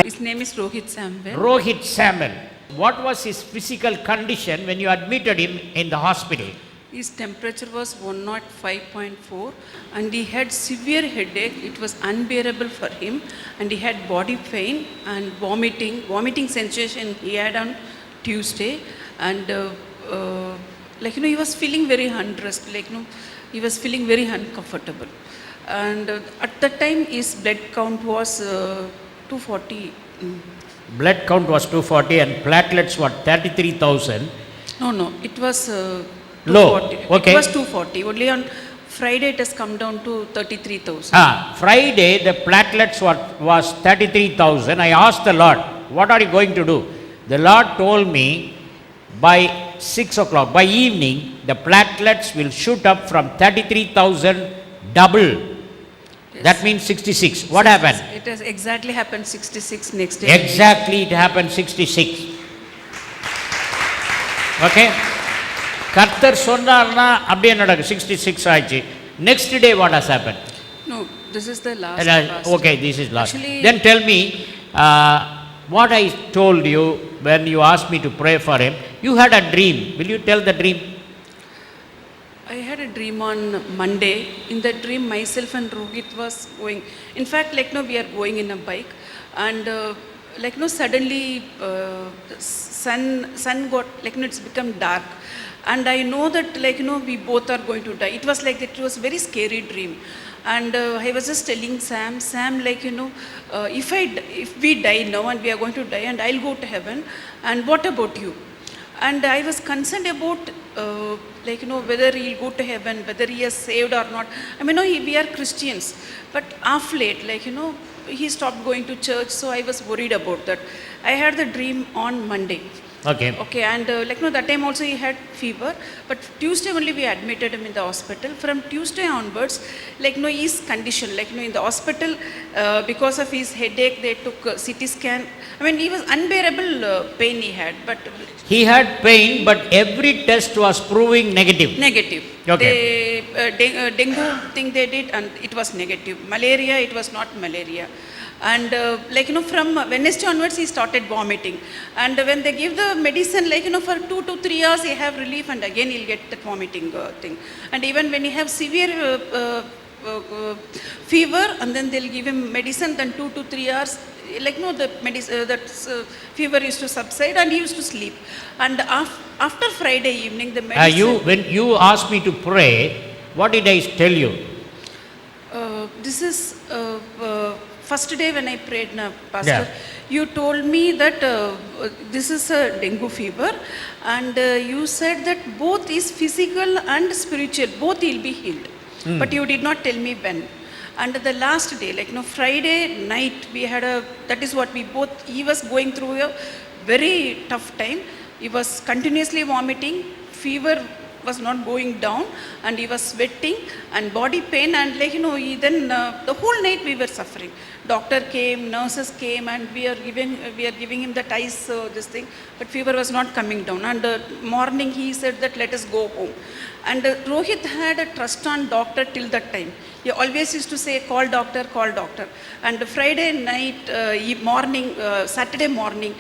His name is Rohit Samuel. Rohit Samuel. What was his physical condition when you admitted him in the hospital? His temperature was 105.4 and he had severe headache. It was unbearable for him and he had body pain and vomiting sensation he had on Tuesday and he was feeling very undressed, he was feeling very uncomfortable. And at that time his blood count was 240. Blood count was 240 and platelets were 33,000. No, it was Low, 240. okay. It was 240. Only on Friday it has come down to 33,000. Friday the platelets was 33,000. I asked the Lord, what are you going to do? The Lord told me by 6 o'clock, by evening, the platelets will shoot up from 33,000 double. Yes. That means 66. What happened? It has exactly happened 66 next day. Exactly, it happened 66. Okay? கர்த்தர் சொன்னார்னா அப்படியே நடக்கும். 66 ஆயிடுச்சு. Next day what has happened? No, this is the last. fast. Okay, this is last. Actually, Then tell me what I told you when you asked me to pray for him. You had a dream. Will you tell the dream? I had a dream on Monday. In that dream, myself and Rohit was going. In fact, we are going in a bike, and suddenly the sun got it's become dark, and I know that we both are going to die. It was like that. It was a very scary dream, and I was just telling Sam, if we die now and we are going to die, and I'll go to heaven, and what about you? And I was concerned about whether he'll go to heaven, whether he is saved or not. I mean, we are Christians, but of late, he stopped going to church, so I was worried about that. I had the dream on Monday. Okay, and that time also he had fever, but Tuesday only we admitted him in the hospital. From Tuesday onwards, his condition, in the hospital, because of his headache, they took CT scan. I mean, he was unbearable pain he had, but He had pain, but every test was proving negative. Negative. Okay. Dengue thing they did, and it was negative. Malaria, it was not malaria. And from Wednesday onwards, he started vomiting. And when they give the medicine, for 2 to 3 hours, he have relief, and again he'll get that vomiting thing. And even when he have severe fever, and then they'll give him medicine, then 2 to 3 hours, the medicine, fever used to subside, and he used to sleep. And after Friday evening, the medicine. When you asked me to pray, what did I tell you? This is first day when I prayed, Pastor. Yeah. You told me that this is a dengue fever, and you said that both is physical and spiritual, both will be healed. But you did not tell me when. And the last day, Friday night, we had that is what he was going through a very tough time. He was continuously vomiting, fever was not going down, and he was sweating and body pain, and the whole night we were suffering. Doctor came, nurses came, and we are giving him that ice this thing, but fever was not coming down. And morning he said that let us go home. And Rohit had a trust on doctor till that time. He always used to say, call doctor, call doctor. And Friday night, Saturday morning,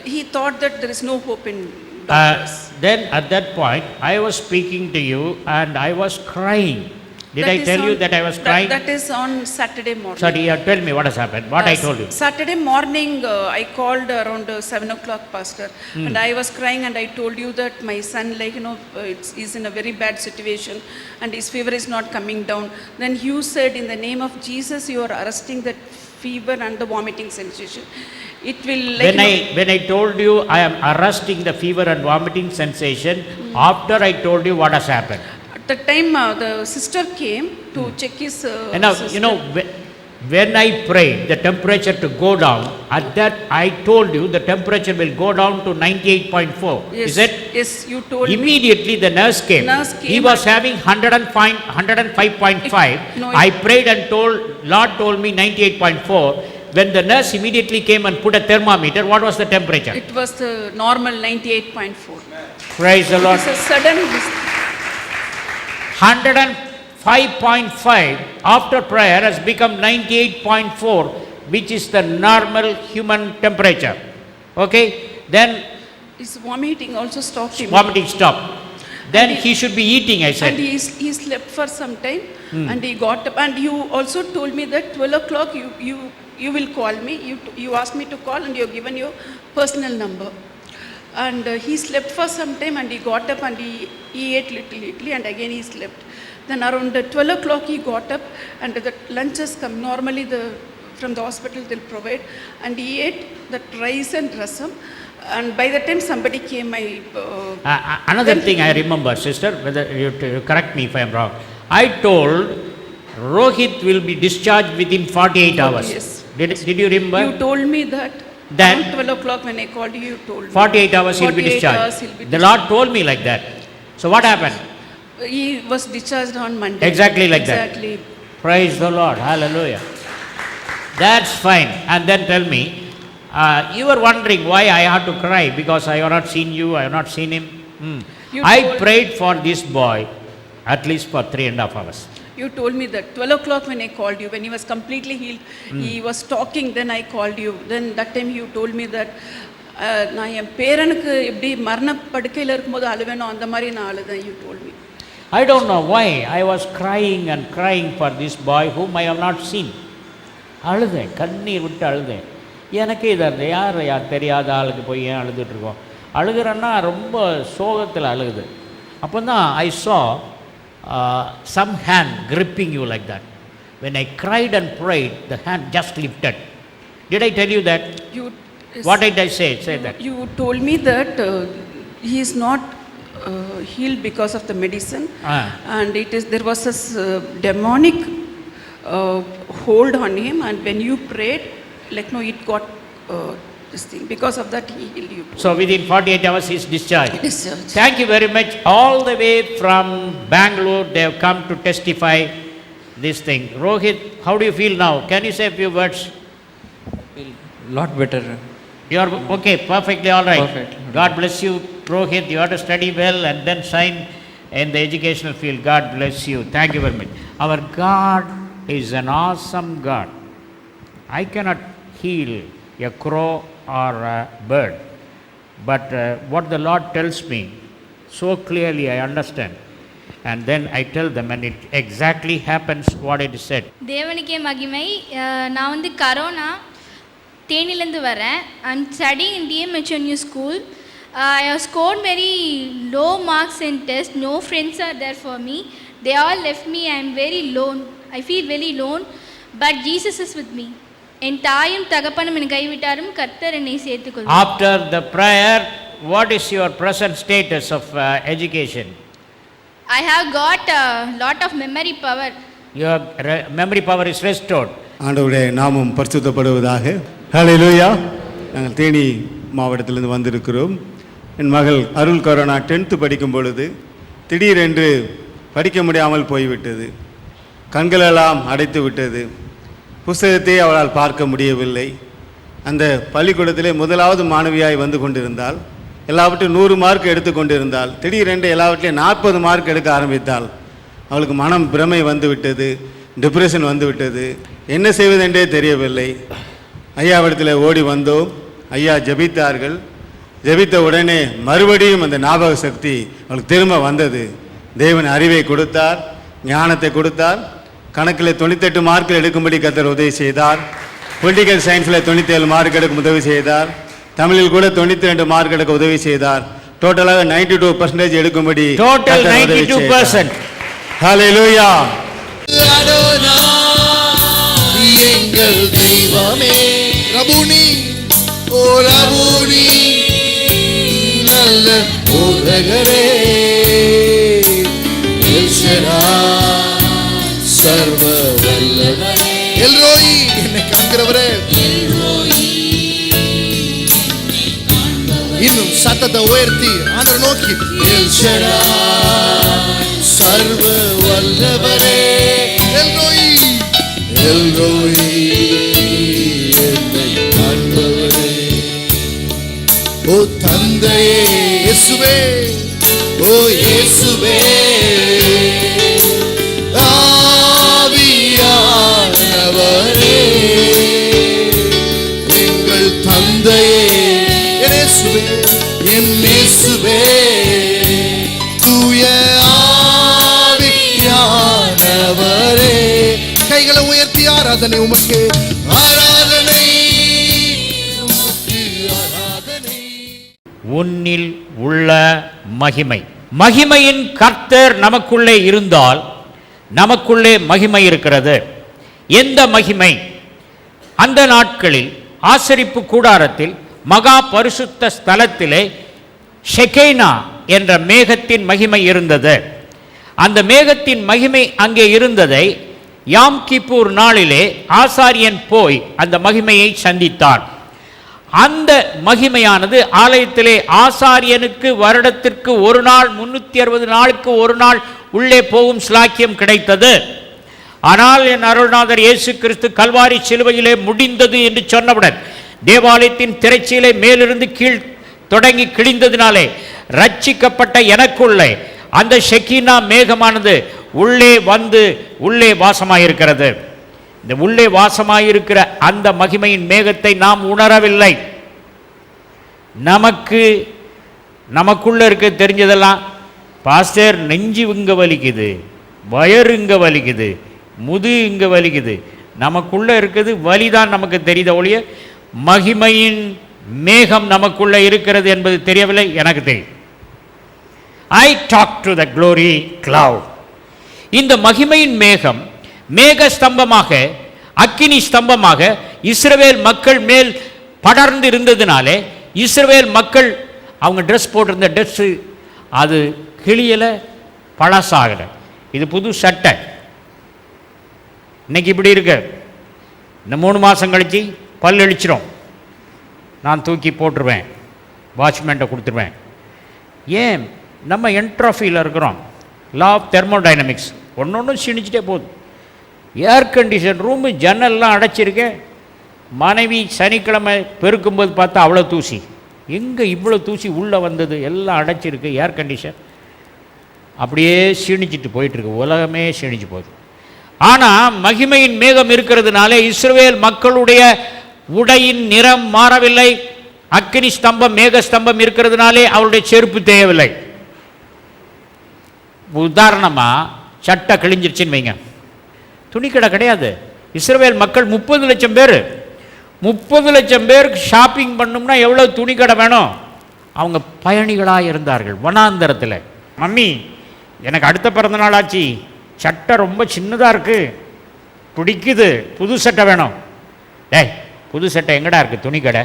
he thought that there is no hope in doctors. Then at that point, I was speaking to you and I was crying. Did I tell you that I was crying? That is on Saturday morning. Sorry, tell me what has happened. What I told you. Saturday morning, I called around 7 o'clock, Pastor, and I was crying, and I told you that my son, he's in a very bad situation, and his fever is not coming down. Then you said, in the name of Jesus, you are arresting that fever and the vomiting sensation. It will when I told you I am arresting the fever and vomiting sensation, after I told you what has happened. At the time, the sister came to check his. And now, when I prayed the temperature to go down, at that I told you the temperature will go down to 98.4. Yes, is it? Yes, you told Immediately the nurse came. He was having 105.5. No, I prayed and Lord told me 98.4. When the nurse immediately came and put a thermometer, what was the temperature? It was the normal 98.4. Praise the Lord. It's a sudden. 105.5 after prayer has become 98.4. which is the normal human temperature. Okay? Then His vomiting also stopped him. vomiting stop. Then And he should be eating, I And said. he slept for some time and he got up. And you also told me that 12 o'clock you will call me. You asked me to call and you have given your personal number. And he slept for some time and he got up and he ate little and again he slept. Then around 12 o'clock he got up and the lunch has come. Normally from the hospital they'll provide. And he ate that rice and rasam. And by the time somebody came, Another thing I remember, sister, whether you correct me if I am wrong. I told Rohit will be discharged within 48 hours. Yes. Did you remember? You told me that. Then- Around 12 o'clock when I called you, you told me. 48 hours he'll be 48 discharged. hours he'll be The Lord told me like that. So what happened? He was discharged on Monday. Exactly like that. Exactly. Praise the Lord. Hallelujah. That's fine. And then tell me, you were wondering why I had to cry because I have not seen you, I have not seen him. You I told- prayed for this boy at least for 3.5 hours. You told me that 12 o'clock when I called you, when he was completely healed, he was talking, then I called you. Then that time you told me that நான் என் பேரனுக்கு எப்படி மரண படுக்கையில் இருக்கும்போது அழுவேனோ அந்த மாதிரி நான் அழுதேன். You told me. I don't know why I was crying and crying for this boy whom I have not seen. அழுதேன், கண்ணீர் விட்டு அழுதேன். எனக்கே இதை அந்த யார் தெரியாத ஆளுக்கு போய் ஏன் அழுதுட்ருக்கோம். அழுகிறேன்னா ரொம்ப சோகத்தில் அழுகுது. அப்போ தான் I saw some hand gripping you like that. When I cried and prayed, the hand just lifted. Did I tell you that? You, What did I say? Say that. You told me that he is not healed because of the medicine, and there was this demonic hold on him, and when you prayed, like no, it got this thing. Because of that, he healed you. So within 48 hours, he is discharged. Discharged. Thank you very much. All the way from Bangalore, they have come to testify this thing. Rohit, how do you feel now? Can you say a few words? Lot better. You are okay, perfectly all right. Perfect. God bless you, Rohit. You have to study well and then shine in the educational field. God bless you. Thank you very much. Our God is an awesome God. I cannot heal a crow or a bird, but what the Lord tells me, so clearly I understand. And then I tell them and it exactly happens what it is said. தேவனுக்கே மகிமை. நான் வந்து corona தேனிலேருந்து வரேன். I'm studying in DMHNU school. I have scored very low marks in test. No friends are there for me. They all left me. I am very lone. I feel very lone. But Jesus is with me. என் தாயும் தகப்பனும் என்னை கைவிட்டாரும் கர்த்தர் என்னை சேர்த்துக்கொள்வார். After the prayer, what is your present status of education? I have got a lot of memory power. Your memory power is restored. ஆண்டவருடைய நாமம் பரிசுத்தப்படுவதாக. ஹல்லேலூயா. நாங்கள் தேனி மாவட்டத்திலிருந்து வந்திருக்கிறோம். என் மகள் அருள் கரோனா 10th படிக்கும் பொழுது திடீரென்று படிக்க முடியாமல் போய்விட்டது. கண்களெல்லாம் அடைத்து விட்டது. புஸ்தகத்தை அவளால் பார்க்க முடியவில்லை. அந்த பள்ளிக்கூடத்திலே முதலாவது மாணவியாய் வந்து கொண்டிருந்தால், எல்லாவற்றையும் 100 மார்க் எடுத்து கொண்டிருந்தால், திடீரென்று எல்லாவற்றையும் 40 மார்க் எடுக்க ஆரம்பித்தாள். அவளுக்கு மனம் பிரமை வந்து விட்டது, டிப்ரெஷன் வந்து விட்டது. என்ன செய்வதென்றே தெரியவில்லை. ஐயாவிடத்தில் ஓடி வந்தோம். ஐயா ஜெபித்தார்கள். ஜெபித்த உடனே மறுபடியும் அந்த ஞாபக சக்தி அவளுக்கு திரும்ப வந்தது. தேவன் அறிவை கொடுத்தார், ஞானத்தை கொடுத்தார். கணக்கில் 98 மார்க்கில் எடுக்கும்படி கர்த்தர் உதவி செய்தார். பொலிட்டிக்கல் சயின்ஸில் 97 மார்க் எடுக்க உதவி செய்தார். தமிழில் கூட 92 மார்க் எடுக்க உதவி செய்தார். டோட்டலாக 92% எடுக்கும்படி Total 92%. ஹல்லேலூயா. எங்கள் தெய்வமே ரபுனி ஓ ரபுனி நல்ல போதகரே சர்வ வல்லவரே எல்ரோயி என்னை காண்கிறவரே இன்னும் சத்தத்தை உயர்த்தி ஆண்டவரை நோக்கி சர்வ வல்லவரே எல்ரோயி எல்ரோயி என்னை காண்பவரே ஓ தந்தையே இயேசுவே ஓ இயேசுவே ஆவியானவரே தந்தையே, என் இயேசுவே, என் இயேசுவே, தூய ஆவியானவரே. கைகளை உயர்த்தி ஆராதனை உமக்கு, ஆராதனை உமக்கு, ஆராதனை. உன்னில் உள்ள மகிமை. மகிமையின் கர்த்தர் நமக்குள்ளே இருந்தால் நமக்குள்ளே மகிமை இருக்கிறது. எந்த மகிமை? அந்த நாட்களில் ஆசரிப்பு கூடாரத்தில் மகா பரிசுத்த ஸ்தலத்திலே ஷெகேனா என்ற மேகத்தின் மகிமை இருந்தது. அந்த மேகத்தின் மகிமை அங்கே இருந்ததை யாம் கிப்பூர் நாளிலே ஆசாரியன் போய் அந்த மகிமையை சந்தித்தான். அந்த மகிமையானது ஆலயத்திலே ஆசாரியனுக்கு வருடத்திற்கு ஒரு நாள், 360 நாளுக்கு ஒரு நாள் உள்ளே போகும் ஸ்லாக்கியம் கிடைத்தது. ஆனால் என் அருள்நாதர் இயேசு கிறிஸ்து கல்வாரி சிலுவையிலே முடிந்தது என்று சொன்னவுடன் தேவாலயத்தின் திரைச்சீலை மேலிருந்து கீழ் தொடங்கி கிழிந்ததினாலே ரட்சிக்கப்பட்ட எனக்குள்ளே அந்த ஷெகீனா மேகமானது உள்ளே வந்து உள்ளே வாசமாயிருக்கிறது. இந்த உள்ளே வாசமாயிருக்கிற அந்த மகிமையின் மேகத்தை நாம் உணரவில்லை. நமக்குள்ள இருக்க தெரிஞ்சதெல்லாம், பாஸ்டர் நெஞ்சு இங்க வலிக்குது, வயறு இங்க வலிக்குது, முது இங்க வலிக்குது. நமக்குள்ள இருக்குது வலிதான் நமக்கு தெரியுத ஒழிய மகிமையின் மேகம் நமக்குள்ள இருக்கிறது என்பது தெரியவில்லை. எனக்கு தெரியும். I talk to the glory cloud. இந்த மகிமையின் மேகம் மேக ஸ்தம்பமாக, அக்கினி ஸ்தம்பமாக இஸ்ரவேல் மக்கள் மேல் படர்ந்து இருந்ததினாலே இஸ்ரவேல் மக்கள் அவங்க ட்ரெஸ் போட்டிருந்த ட்ரெஸ்ஸு அது கிளியலை, பழசாகலை. இது புது சட்டை. இன்னைக்கு இப்படி இருக்கு. இந்த 3 மாதம் கழிச்சு பல் அழிச்சிடும். நான் தூக்கி போட்டுருவேன், வாட்ச்மேன்ட்ட கொடுத்துருவேன். ஏன்? நம்ம என்ட்ரோஃபியில் இருக்கிறோம். லா ஆஃப் தெர்மோடைனமிக்ஸ் ஒன்று சிணிச்சிட்டே போகுது. ஏர் கண்டிஷன் ரூமு ஜன்னல்லாம் அடைச்சிருக்கேன். மனைவி சனிக்கிழமை பெருக்கும்போது பார்த்தா அவ்வளோ தூசி. எங்கே இவ்வளோ தூசி உள்ளே வந்தது? எல்லாம் அடைச்சிருக்கு. ஏர் கண்டிஷன் அப்படியே சீணிச்சிட்டு போயிட்டுருக்கு. உலகமே சீணிச்சு போகுது. ஆனால் மகிமையின் மேகம் இருக்கிறதுனாலே இஸ்ரவேல் மக்களுடைய உடையின் நிறம் மாறவில்லை. அக்கினி ஸ்தம்பம், மேக ஸ்தம்பம் இருக்கிறதுனாலே அவருடைய செருப்பு தேவையில்லை. உதாரணமாக சட்டை கிழிஞ்சிருச்சுன்னு வைங்க, துணிக்கடை கிடையாது. இஸ்ரவேல் மக்கள் 30 லட்சம் பேர். 30 லட்சம் பேருக்கு ஷாப்பிங் பண்ணணும்னா எவ்வளோ துணிக்கடை வேணும்? அவங்க பயணிகளாக இருந்தார்கள் வனாந்தரத்தில். மம்மி, எனக்கு அடுத்த பிறந்த நாள் ஆச்சு, சட்டை ரொம்ப சின்னதாக இருக்குது, பிடிக்குது, புது சட்டை வேணும். டேய், புது சட்டை எங்கடா இருக்குது? துணிக்கடை.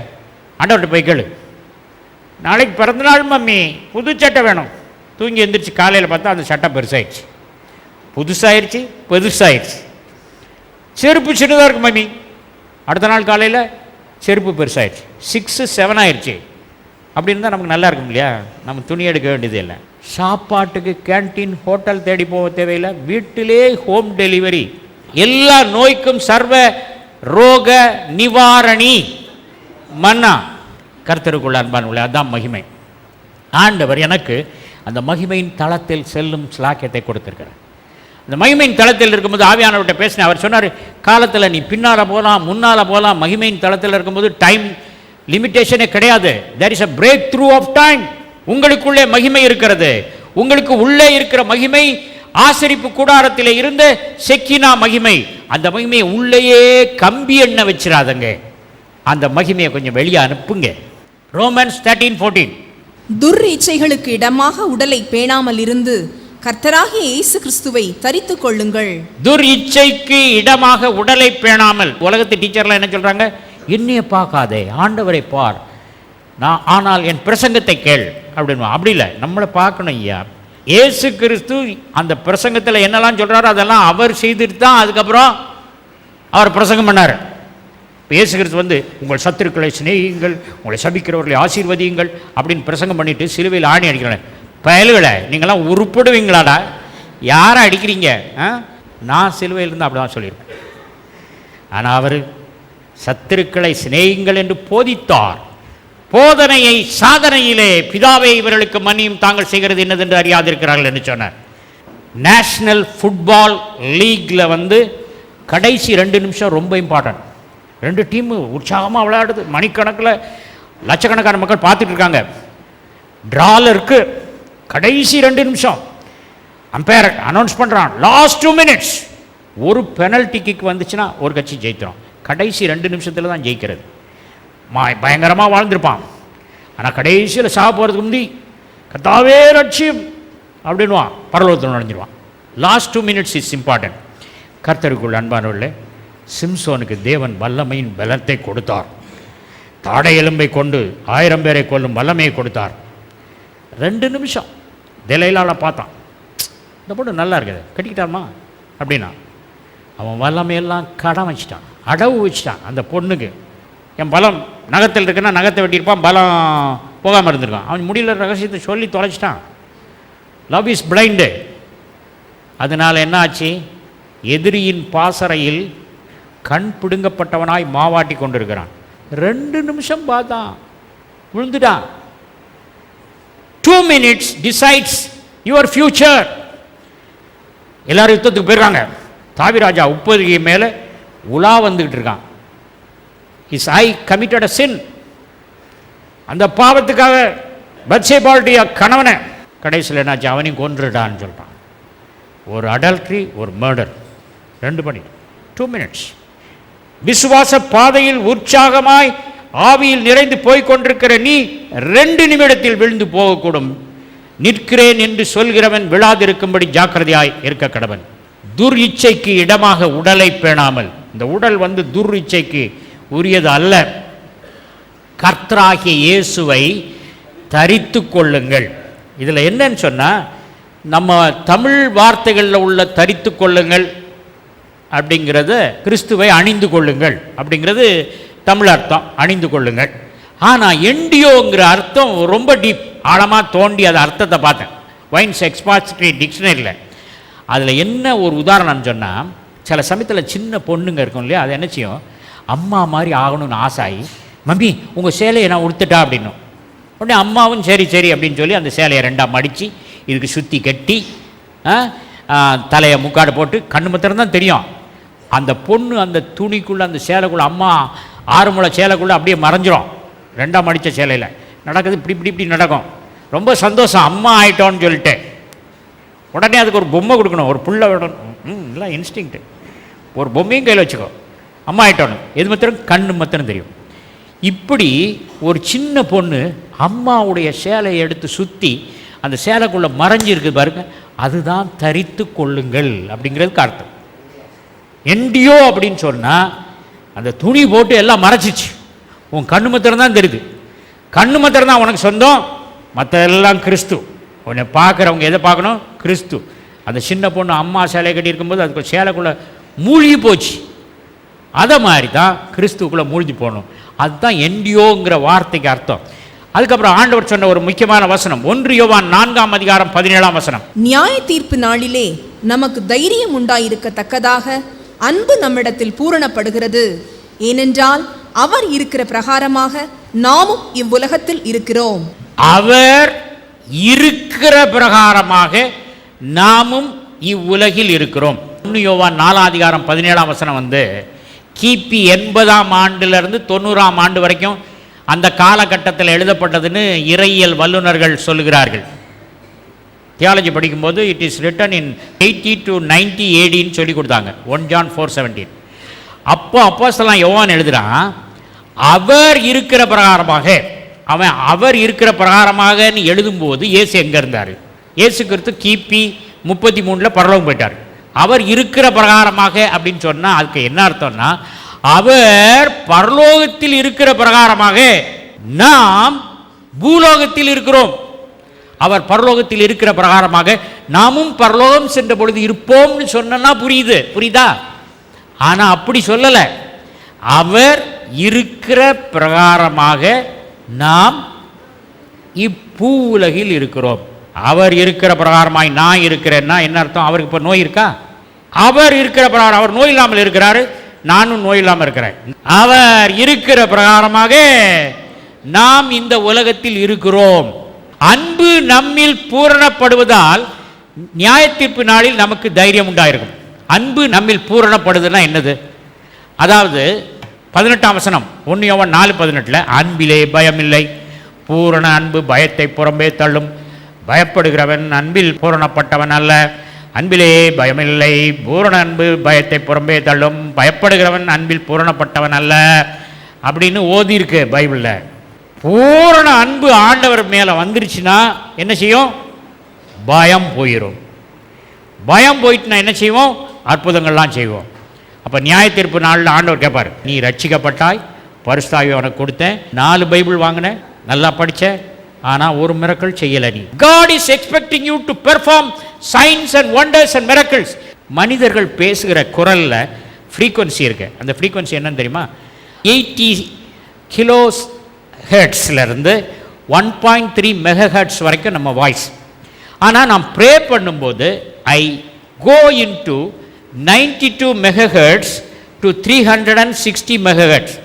ஆண்டவர்கிட்ட போய் கேளு. நாளைக்கு பிறந்தநாள் மம்மி, புது சட்டை வேணும். தூங்கி எழுந்திரிச்சு காலையில் பார்த்தா அந்த சட்டை பெருசாகிடுச்சு, புதுசாகிடுச்சு, பெருசாகிடுச்சு. செருப்பு சின்னதாக இருக்கு மம்மி. அடுத்த நாள் காலையில் செருப்பு பெருசாகிடுச்சு, 6, 7 ஆயிடுச்சு. அப்படி இருந்தால் நமக்கு நல்லா இருக்கும் இல்லையா? நம்ம துணி எடுக்க வேண்டியது இல்லை. சாப்பாட்டுக்கு கேன்டீன், ஹோட்டல் தேடி போக தேவையில்லை. வீட்டிலே ஹோம் டெலிவரி. எல்லா நோய்க்கும் சர்வ ரோக நிவாரணி மன்னா. கர்த்தருக்குள்ள அன்பானுள்ள அதான் மகிமை. ஆண்டவர் எனக்கு அந்த மகிமையின் தளத்தில் செல்லும் ஸ்லாக்கியத்தை கொடுத்திருக்கிறார். அந்த மகிமையின் தளத்தில் இருக்கும்போது ஆவியானவர்கிட்ட பேசினேன். அவர் சொன்னார், காலத்தில் நீ பின்னால் போகலாம், முன்னால் போகலாம். மகிமையின் தளத்தில் இருக்கும்போது டைம் லிமிட்டேஷனே கிடையாது. There is a breakthrough of time. உங்களுக்குள்ளே மகிமை இருக்கிறது. உங்களுக்கு உள்ளே இருக்கிற மகிமை ஆசரிப்பு கூடாரத்தில் இருந்த செக்கினா மகிமை. அந்த மகிமையை உள்ளேயே கம்பி எண்ண வச்சிடாதங்க. அந்த மகிமையை கொஞ்சம் வெளியே அனுப்புங்க. ரோமன்ஸ் 13:14. துர் இச்சைகளுக்கு இடமாக உடலை பேணாமல் இருந்து கர்த்தராகிய இயேசு கிறிஸ்துவை தரித்துக் கொள்ளுங்கள். துர் இச்சைக்கு இடமாக உடலை பேணாமல். உலகத்து டீச்சர்லாம் என்ன சொல்றாங்க? என்னைய பார்க்காதே, ஆண்டவரை பார், நான் ஆனால் என் பிரசங்கத்தை கேள் அப்படின்னு. அப்படி இல்லை, நம்மளை பார்க்கணும் ஐயா. இயேசு கிறிஸ்து அந்த பிரசங்கத்தில் என்னெல்லாம் சொல்கிறாரோ அதெல்லாம் அவர் செய்துட்டு தான் அதுக்கப்புறம் அவர் பிரசங்கம் பண்ணார். இயேசு கிறிஸ்து வந்து உங்கள் சத்துருக்களை சிநேகியுங்கள், உங்களை சபிக்கிறவர்களை ஆசீர்வதியுங்கள் அப்படின்னு பிரசங்கம் பண்ணிட்டு சிலுவையில் ஆணி அடிக்கிறேன். பயல்களை நீங்களாம் உருப்படுவீங்களாடா? யாரை அடிக்கிறீங்க? நான் சிலுவையிலிருந்து அப்படி தான் சொல்லியிருக்கேன். ஆனால் அவர் சத்துருக்களை சிநேகியுங்கள் என்று போதித்தார். போதனையை சாதனையிலே பிதாவை இவர்களுக்கு மன்னியும் தாங்கள் செய்கிறது என்னதென்று அறியாதிருக்கிறார்கள் என்று சொன்னார். நேஷ்னல் ஃபுட்பால் லீக்கில் வந்து கடைசி 2 நிமிஷம் ரொம்ப இம்பார்ட்டன்ட். 2 டீமு உற்சாகமாக விளையாடுது. மணிக்கணக்கில் லட்சக்கணக்கான மக்கள் பார்த்துட்டு இருக்காங்க. ட்ராவில் இருக்கு. கடைசி 2 நிமிஷம் அம்பையர் அனௌன்ஸ் பண்ணுறான், லாஸ்ட் 2 minutes. ஒரு பெனல்டி கிக் வந்துச்சுன்னா ஒரு கட்சி ஜெயிக்கிறோம். கடைசி 2 நிமிஷத்தில் தான் ஜெயிக்கிறது. பயங்கரமாக வாழ்ந்திருப்பான். ஆனால் கடைசியில் சாக போகிறதுக்கு முந்தி கர்த்தாவே ரட்சியம் அப்படின்வான், பரலோகத்தில் நுழைஞ்சிருவான். Last 2 minutes is important. கர்த்தருக்குள் அன்பானவர்களே, சிம்சோனுக்கு தேவன் வல்லமையின் பலத்தை கொடுத்தார். தாடை எலும்பை கொண்டு 1000 பேரை கொல்லும் வல்லமையை கொடுத்தார். 2 நிமிஷம் தெலைலால பார்த்தான், இந்த பொண்ணு நல்லா இருக்குது, கட்டிக்கிட்டாமா அப்படின்னா அவன் வல்லமையெல்லாம் கடன் வச்சிட்டான், அடவு வச்சிட்டான். அந்த பொண்ணுக்கு என் பலம் நகத்தில் இருக்குன்னா நகத்தை வெட்டியிருப்பான், பலம் போகாமல் இருந்திருக்கான். அவன் முடியல ரகசியத்தை சொல்லி தொலைச்சிட்டான். Love is blind. அதனால் என்ன ஆச்சு? எதிரியின் பாசறையில் கண் பிடுங்கப்பட்டவனாய் மாவாட்டி கொண்டிருக்கிறான். 2 நிமிஷம் பார்த்தான், விழுந்துட்டான். 2 minutes decides your future. எல்லாரும் யுத்தத்துக்கு போயிருக்காங்க. தாவிராஜா உப்பரிகை மேலே உலா வந்துக்கிட்டு இருக்கான். His eye committed a sin. அந்த பாவத்துக்காக பத்சேபாளுடைய கணவனை கடைசியில் என்னாச்சு? அவனையும் கொன்றுடான்னு சொல்கிறான். ஒரு அடல்ட்ரி, ஒரு மர்டர், 2 பண்ணி 2 minutes. விசுவாச பாதையில் உற்சாகமாய் ஆவியில் நிறைந்து போய்கொண்டிருக்கிற நீ 2 நிமிடத்தில் விழுந்து போகக்கூடும். நிற்கிறேன் என்று சொல்கிறவன் விழாதிருக்கும்படி ஜாக்கிரதையாய் இருக்க கடவன். துர் இச்சைக்கு இடமாக உடலை பேணாமல். இந்த உடல் துர் இச்சைக்கு உரியது அல்ல. கர்த்தராகிய இயேசுவை தரித்து கொள்ளுங்கள். இதில் என்னன்னு சொன்னால், நம்ம தமிழ் வார்த்தைகளில் உள்ள தரித்து கொள்ளுங்கள் அப்படிங்கிறது கிறிஸ்துவை அணிந்து கொள்ளுங்கள் அப்படிங்கிறது தமிழ் அர்த்தம், அணிந்து கொள்ளுங்கள். ஆனால் என்டியோங்கிற அர்த்தம் ரொம்ப டீப், ஆழமாக தோண்டி அது அர்த்தத்தை பார்த்தேன் வைன்ஸ் எக்ஸ்பாசிட்டரி டிக்ஷனரியில். அதில் என்ன ஒரு உதாரணம் சொன்னால், சில சமயத்தில் சின்ன பொண்ணுங்க இருக்கும் இல்லையா, அது என்ன செய்யும், அம்மா மாதிரி ஆகணும்னு ஆசாயி, மம்மி உங்கள் சேலையை நான் உடுத்துட்டா அப்படின்னும். உடனே அம்மாவும் சரி சரி அப்படின்னு சொல்லி அந்த சேலையை 2ஆக மடித்து இதுக்கு சுற்றி கட்டி தலையை முக்காடு போட்டு கண்ணு மாத்திரம் தான் தெரியும். அந்த பொண்ணு அந்த துணிக்குள்ளே, அந்த சேலைக்குள்ளே, அம்மா 6 முழ சேலைக்குள்ளே அப்படியே மறைஞ்சிரும். 2ஆக மடித்த சேலையில் நடக்குது, இப்படி இப்படி இப்படி நடக்கும். ரொம்ப சந்தோஷம், அம்மா ஆயிட்டோன்னு சொல்லிட்டு. உடனே அதுக்கு ஒரு பொம்மை கொடுக்கணும், ஒரு புள்ள விடணும். இல்லை இன்ஸ்டிங்க்ட்டு, ஒரு பொம்மையும் கையில் வச்சுக்கோ, அம்மா ஆயிட்டோன்னு. எது மாத்திரம்? கண்ணு மாத்திரம் தெரியும். இப்படி ஒரு சின்ன பொண்ணு அம்மாவுடைய சேலையை எடுத்து சுற்றி அந்த சேலைக்குள்ளே மறைஞ்சிருக்கு பாருங்க, அதுதான் தரித்து கொள்ளுங்கள் அப்படிங்கிறதுக்கு அர்த்தம். என்டியோ அப்படின்னு சொன்னால் அந்த துணி போட்டு எல்லாம் மறைச்சிச்சு, உன் கண்ணு மாத்திரம் தான் தெரியுது. கண்ணு மாத்திரம் தான் உனக்கு சொந்தம், மற்றெல்லாம் கிறிஸ்து. உன்னை பார்க்குறவங்க எதை பார்க்கணும்? கிறிஸ்து. அந்த சின்ன பொண்ணு அம்மா சேலை கட்டி இருக்கும்போது அதுக்கு சேலைக்குள்ளே மூழ்கி போச்சு. அதை மாதிரி தான் கிறிஸ்துக்குள்ளே மூழ்கி போகணும். அதுதான் என்டியோங்கிற வார்த்தைக்கு அர்த்தம். அதுக்கப்புறம் ஆண்டவர் சொன்ன ஒரு முக்கியமான வசனம் 1 யோவான் 4ஆம் அதிகாரம் 17ஆம் வசனம். நியாய தீர்ப்பு நாளிலே நமக்கு தைரியம் உண்டாயிருக்கத்தக்கதாக அன்பு நம்மிடத்தில் பூரணப்படுகிறது. ஏனென்றால் அவர் இருக்கிற பிரகாரமாக நாமும் இவ்வுலகத்தில் இருக்கிறோம். அவர் இருக்கிற பிரகாரமாக நாமும் இவ்வுலகில் இருக்கிறோம். 1 யோவான் 4ஆம் அதிகாரம் 17ஆம் வசனம் கிபி 80ஆம் ஆண்டிலிருந்து 90ஆம் ஆண்டு வரைக்கும் அந்த காலகட்டத்தில் எழுதப்பட்டதுன்னு இறையியல் வல்லுநர்கள் சொல்லுகிறார்கள். தியாலஜி படிக்கும்போது it is written in 80 to 90 ADன்னு சொல்லி கொடுத்தாங்க. 1 John 4:17. அப்போ அப்போஸ்தலன் யோவான் எழுதுகிறான், அவர் இருக்கிற பிரகாரமாக. அவன் அவர் இருக்கிற பிரகாரமாகன்னு எழுதும்போது இயேசு எங்கே இருந்தார்? இயேசு கிறிஸ்து கிபி 33 பரலோகம் போயிட்டார். அவர் இருக்கிற பிரகாரமாக அப்படின்னு சொன்னால் அதுக்கு என்ன அர்த்தம்னா, அவர் பரலோகத்தில் இருக்கிற பிரகாரமாக நாம் பூலோகத்தில் இருக்கிறோம். அவர் பரலோகத்தில் இருக்கிற பிரகாரமாக நாமும் பரலோகம் சென்ற பொழுது இருப்போம்னு சொன்னா புரியுதா? ஆனால் அப்படி சொல்லலை. அவர் இருக்கிற பிரகாரமாக நாம் இப்பூ உலகில் இருக்கிறோம். அவர் இருக்கிற பிரகாரமாய் நான் இருக்கிறேன்னா என்ன அர்த்தம்? அவருக்கு இப்போ நோய் இருக்கா? அவர் இருக்கிற பிரகாரம், அவர் நோய் இல்லாமல் இருக்கிறாரு, நானும் நோய் இல்லாமல் இருக்கிறேன். அவர் இருக்கிற பிரகாரமாக நாம் இந்த உலகத்தில் இருக்கிறோம். அன்பு நம்மில் பூரணப்படுவதால் நியாயத்தீர்ப்பு நாளில் நமக்கு தைரியம் உண்டாயிருக்கும். அன்பு நம்மில் பூரணப்படுதுன்னா என்னது? அதாவது 18ஆம் வசனம் 1 யோவான் 4:18, அன்பிலே பயமில்லை, பூரண அன்பு பயத்தை புறம்பே தள்ளும், பயப்படுகிறவன் அன்பில் பூரணப்பட்டவன் அல்ல. அன்பிலே பயமில்லை, பூரண அன்பு பயத்தை புறம்பே தள்ளும், பயப்படுகிறவன் அன்பில் பூரணப்பட்டவன் அல்ல அப்படின்னு ஓதி இருக்கு பைபிளில். பூரண அன்பு ஆண்டவர் மேலே வந்துருச்சுன்னா என்ன செய்யும்? பயம் போயிடும். பயம் போயிட்டுனா என்ன செய்வோம்? அற்புதங்கள்லாம் செய்வோம். அப்போ நியாய தீர்ப்பு நாளில் ஆண்டவர் கேட்பார், நீ ரட்சிக்கப்பட்டாய், பரிசுத்தாவியை உனக்கு கொடுத்தேன், 4 பைபிள் வாங்கினேன், நல்லா படித்த, ஆனால் ஒரு மிரக்கல் செய்யலை நீ. God is expecting you to perform signs and wonders and miracles. மனிதர்கள் பேசுகிற குரலில் ஃப்ரீக்வன்சி இருக்கு. அந்த ஃப்ரீக்வன்சி என்னன்னு தெரியுமா? 80 கிலோ ஹெர்ட்ஸ்லேருந்து 1.3 மெகா ஹெர்ட்ஸ் வரைக்கும் நம்ம வாய்ஸ். ஆனால் நான் ப்ரே பண்ணும்போது I go into 92 megahertz to 360 megahertz.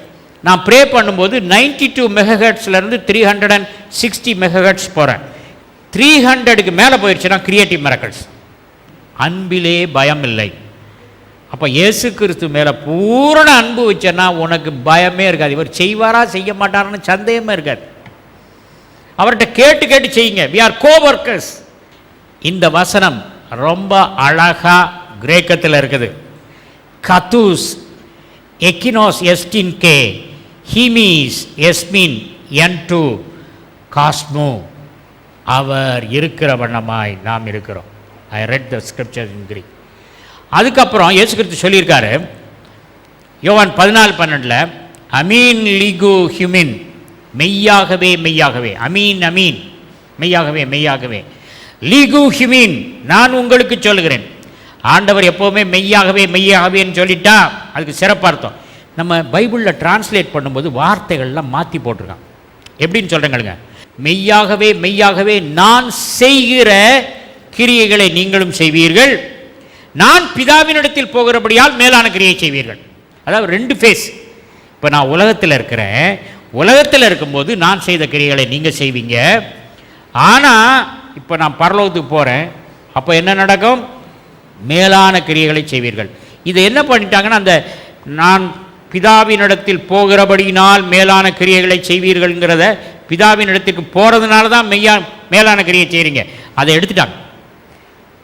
நான் ப்ரே பண்ணும்போது 92 மெகாஹெர்ட்ஸ்லேருந்து 360 மெகாஹெர்ட்ஸ் போகிறேன். 300க்கு மேலே போயிடுச்சுன்னா கிரியேட்டிவ் மிரக்கல்ஸ். அன்பிலே பயம் இல்லை. அப்போ இயேசு கிறிஸ்து மேலே பூரண அன்பு வச்சேன்னா உனக்கு பயமே இருக்காது. இவர் செய்வாரா செய்ய மாட்டாருன்னு சந்தேகமே இருக்காது. அவர்கிட்ட கேட்டு கேட்டு செய்யுங்க. We are coworkers. இந்த வசனம் ரொம்ப அழகா கிரேக்கத்தில் இருக்குது. கத்தூஸ் எக்கினோஸ் எஸ்டின் கே ஹிமீஸ் எஸ்மின் என் டு காஸ்மோ. அவர் இருக்கிற வண்ணமாய் நாம் இருக்கிறோம். I read the scripture in Greek. அதுக்கப்புறம் இயேசு கிறிஸ்து சொல்லியிருக்காரு யோவான் 14:12, அமீன் லிகு ஹியூமின், மெய்யாகவே மெய்யாகவே, அமீன் அமீன், மெய்யாகவே மெய்யாகவே, லீகு ஹியூமின், நான் உங்களுக்கு சொல்லுகிறேன். ஆண்டவர் எப்போவுமே மெய்யாகவே மெய்யாகவேன்னு சொல்லிட்டா அதுக்கு சிறப்பார்த்தம். நம்ம பைபிளில் டிரான்ஸ்லேட் பண்ணும்போது வார்த்தைகள்லாம் மாற்றி போட்டிருக்கான். எப்படின்னு சொல்கிறேங்களுங்க, மெய்யாகவே மெய்யாகவே நான் செய்கிற கிரியைகளை நீங்களும் செய்வீர்கள், நான் பிதாவினிடத்தில் போகிறபடியால் மேலான கிரியை செய்வீர்கள். அதாவது 2 ஃபேஸ். இப்போ நான் உலகத்தில் இருக்கிறேன், உலகத்தில் இருக்கும்போது நான் செய்த கிரியைகளை நீங்கள் செய்வீங்க. ஆனால் இப்போ நான் பரலோகத்துக்கு போகிறேன், அப்போ என்ன நடக்கும்? மேலான கிரியைகளை செய்வீர்கள். இதை என்ன பண்ணிட்டாங்கன்னா, அந்த நான் பிதாவினிடத்தில் போகிறபடியினால் மேலான கிரியைகளை செய்வீர்கள்ங்கிறத பிதாவினிடத்துக்கு போகிறதுனால தான் மேலான கிரியை செய்கிறீங்க, அதை எடுத்துட்டாங்க.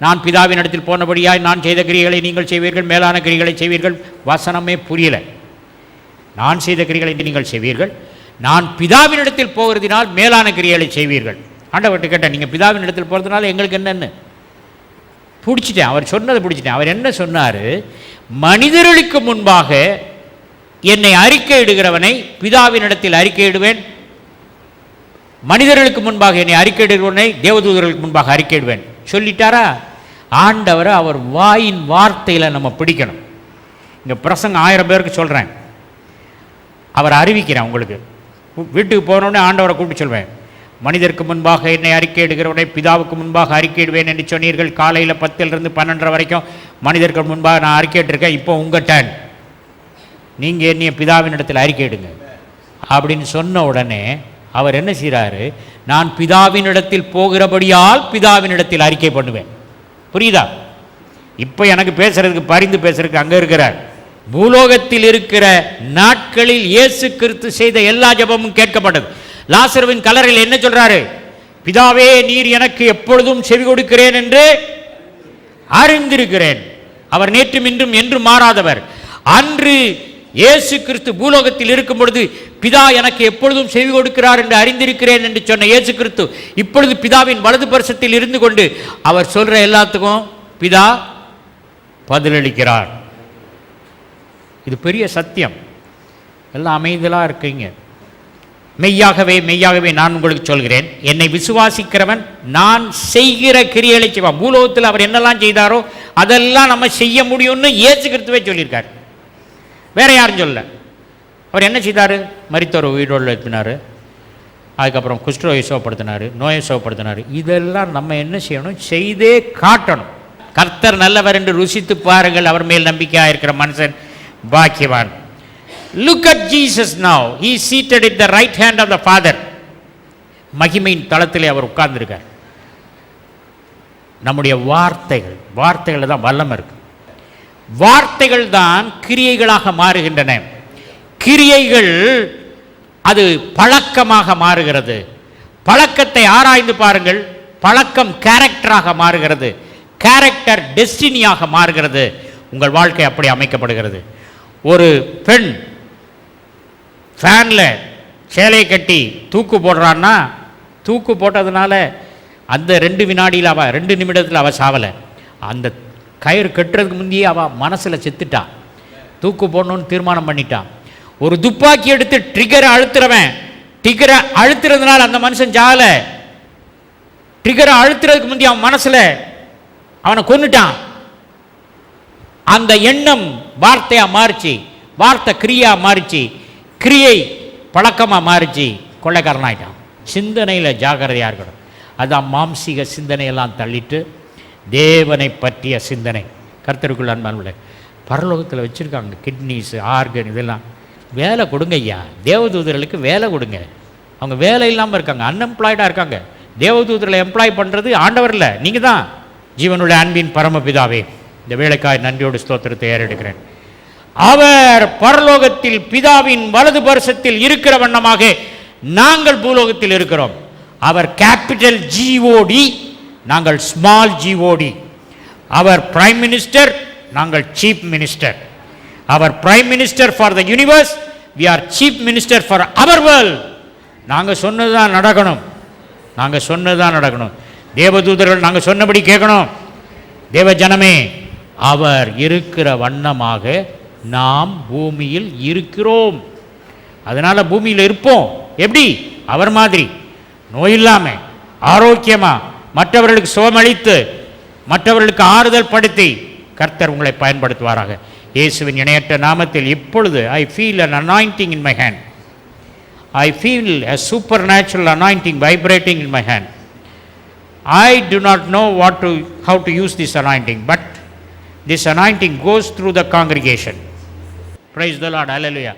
நான் பிதாவினிடத்தில் போனபடியாய் நான் செய்த கிரியைகளை நீங்கள் செய்வீர்கள், மேலான கிரியைகளை செய்வீர்கள். வசனமே புரியலை. நான் செய்த கிரியைகளை நீங்கள் செய்வீர்கள், நான் பிதாவினிடத்தில் போகிறதினால் மேலான கிரியைகளை செய்வீர்கள். ஆண்டவர்கிட்ட கேட்டேன், நீங்கள் பிதாவினிடத்தில் போகிறதுனால எங்களுக்கு என்னென்னு பிடிச்சிட்டேன். அவர் சொன்னதை பிடிச்சிட்டேன். அவர் என்ன சொன்னார்? மனிதர்களுக்கு முன்பாக என்னை அறிக்கையிடுகிறவனை பிதாவினிடத்தில் அறிக்கையிடுவேன், மனிதர்களுக்கு முன்பாக என்னை அறிக்கையிடுகிறவனை தேவதூதர்களுக்கு முன்பாக அறிக்கையிடுவேன் சொல்லிட்டாரா? ஆண்டவரை அவர் வாயின் வார்த்தையில் நம்ம பிடிக்கணும். இங்கே பிரசங்க 1000 பேருக்கு சொல்கிறேன், அவர் அறிவிக்கிறேன். உங்களுக்கு வீட்டுக்கு போனோடனே ஆண்டவரை கூப்பிட்டு சொல்வேன், மனிதருக்கு முன்பாக என்னை அறிக்கையிடுகிறவனை பிதாவுக்கு முன்பாக அறிக்கையிடுவேன் என்று சொன்னீர்கள். காலையில் 10லிருந்து 12 வரைக்கும் மனிதருக்கு முன்பாக நான் அறிக்கையிட்டிருக்கேன். இப்போ உங்கள் டர்ன், நீங்கள் என்னைய பிதாவினிடத்தில் அறிக்கையிடுங்க அப்படின்னு சொன்ன உடனே அவர் என்ன செய்கிறாரு? நான் பிதாவினிடத்தில் போகிறபடியால் பிதாவினிடத்தில் அறிக்கை பண்ணுவேன். புரியுதா? இப்போ எனக்கு பேசுறதுக்கு, பரிந்து பேசுறதுக்கு அங்கே இருக்கிறார். பூலோகத்தில் இருக்கிற நாட்களில் இயேசு கிறிஸ்து செய்த எல்லா ஜெபமும் கேட்கப்பட்டது. லாசருவின் கல்லறையில் என்ன சொல்றாரு? பிதாவே, நீர் எனக்கு எப்பொழுதும் செவி கொடுக்கிறேன் என்று அறிந்திருக்கிறேன். அவர் நேற்றும் இன்றும் என்றும் மாறாதவர். அன்று இயேசு கிறிஸ்து பூலோகத்தில் இருக்கும் பொழுது பிதா எனக்கு எப்பொழுதும் செவி கொடுக்கிறார் என்று அறிந்திருக்கிறேன் என்று சொன்ன இயேசு கிறிஸ்து இப்பொழுது பிதாவின் வலது பரிசத்தில் இருந்து கொண்டு அவர் சொல்ற எல்லாத்துக்கும் பிதா பதிலளிக்கிறார். இது பெரிய சத்தியம். எல்லாம் அமைதலாக இருக்கீங்க. மெய்யாகவே மெய்யாகவே நான் உங்களுக்கு சொல்கிறேன், என்னை விசுவாசிக்கிறவன் நான் செய்கிற கிரியைகளை செய்வான். பூலோகத்தில் அவர் என்னெல்லாம் செய்தாரோ அதெல்லாம் நம்ம செய்ய முடியும்னு இயேசு கிறிஸ்துவே சொல்லியிருக்கார். வேற யாரும் சொல்லல. அவர் என்ன செய்தார்? மரித்தோர் உயிரோடு எழுப்பினார், அதுக்கப்புறம் குஷ்டரோயை சுகப்படுத்தினார், நோயை சுகப்படுத்தினார். இதெல்லாம் நம்ம என்ன செய்யணும்? செய்தே காட்டணும். கர்த்தர் நல்லவர் என்று ருசித்து பாருங்கள், அவர் மேல் நம்பிக்கையாக இருக்கிற மனுஷன் பாக்கியவான். Look at Jesus now. He is seated at the right hand of the Father. மகிமையின் தளத்திலே அவர் உட்கார்ந்திருக்கார். நம்முடைய வார்த்தைகள் தான் வல்லமை இருக்கு. வார்த்தைகள் தான் கிரியைகளாக மாறுகின்றன. கிரியைகள் அது பழக்கமாக மாறுகிறது. பழக்கத்தை ஆராய்ந்து பாருங்கள். பழக்கம் கேரக்டராக மாறுகிறது. கேரக்டர் டெஸ்டினியாக மாறுகிறது. உங்கள் வாழ்க்கை அப்படி அமைக்கப்படுகிறது. ஒரு பெண் ஃபேனில் சேலையை கட்டி தூக்கு போடுறான்னா, தூக்கு போட்டதுனால அந்த 2 வினாடியில் அவள் 2 நிமிடத்தில் அவள் சாவலை. அந்த கயிறு கட்டுறதுக்கு முந்தையே அவள் மனசில் செத்துட்டா. தூக்கு போடணும்னு தீர்மானம் பண்ணிட்டான். ஒரு துப்பாக்கி எடுத்து ட்ரிகரை அழுத்துறவன், ட்ரிகரை அழுத்துறதுனால அந்த மனுஷன் சாவலை. ட்ரிகரை அழுத்துறதுக்கு முந்தைய அவன் மனசில் அவனை கொன்னுட்டான். அந்த எண்ணம் வார்த்தையாக மாறிச்சு, வார்த்தை கிரியா மாறிச்சு, கிரியை பழக்கமாக மாறிச்சு, கொள்ளைக்காரனாயிட்டான். சிந்தனையில் ஜாக்கிரதையாக இருக்கணும். அதான் மாம்சீக சிந்தனையெல்லாம் தள்ளிட்டு தேவனை பற்றிய சிந்தனை. கர்த்தருக்குள் அன்பானவர்களே, பரலோகத்தில் வச்சுருக்காங்க கிட்னிஸ், ஆர்கன், இதெல்லாம். வேலை கொடுங்க ஐயா, தேவதூதர்களுக்கு வேலை கொடுங்க. அவங்க வேலை இல்லாமல் இருக்காங்க, அன்எம்ப்ளாய்டாக இருக்காங்க. தேவதூதர்களை எம்ப்ளாய் பண்ணுறது ஆண்டவர் இல்லை, நீங்கள் தான். ஜீவனுள்ள அன்பின் பரமபிதாவே, இந்த வேலைக்காய் நன்றியோடு ஸ்தோத்திரத்தை ஏறெடுக்கிறேன். அவர் பரலோகத்தில் பிதாவின் வலது பரிசத்தில் இருக்கிற வண்ணமாக நாங்கள் பூலோகத்தில் இருக்கிறோம். அவர் கேபிட்டல் ஜிஓடி, நாங்கள் ஸ்மால் ஜிஓடி. அவர் பிரைம் மினிஸ்டர், நாங்கள் சீஃப் மினிஸ்டர். அவர் prime minister for the universe, we are chief minister for our world. நாங்கள் சொன்னது தான் நடக்கணும், நாங்கள் சொன்னது தான் நடக்கணும். தேவதூதர்கள் நாங்கள் சொன்னபடி கேட்கணும். தேவ ஜனமே, அவர் இருக்கிற வண்ணமாக நாம் பூமியில் இருக்கிறோம். அதனால் பூமியில் இருப்போம். எப்படி? அவர் மாதிரி நோய் இல்லாமல், ஆரோக்கியமாக, மற்றவர்களுக்கு சுகமளித்து, மற்றவர்களுக்கு ஆறுதல் படுத்தி கர்த்தர் உங்களை பயன்படுத்துவாராக. இயேசுவின் இணையற்ற நாமத்தில் இப்பொழுது I feel an anointing in my hand. I feel a supernatural anointing vibrating in my hand. I do not know how to use this anointing, but this anointing goes through the congregation. Praise the Lord. Hallelujah.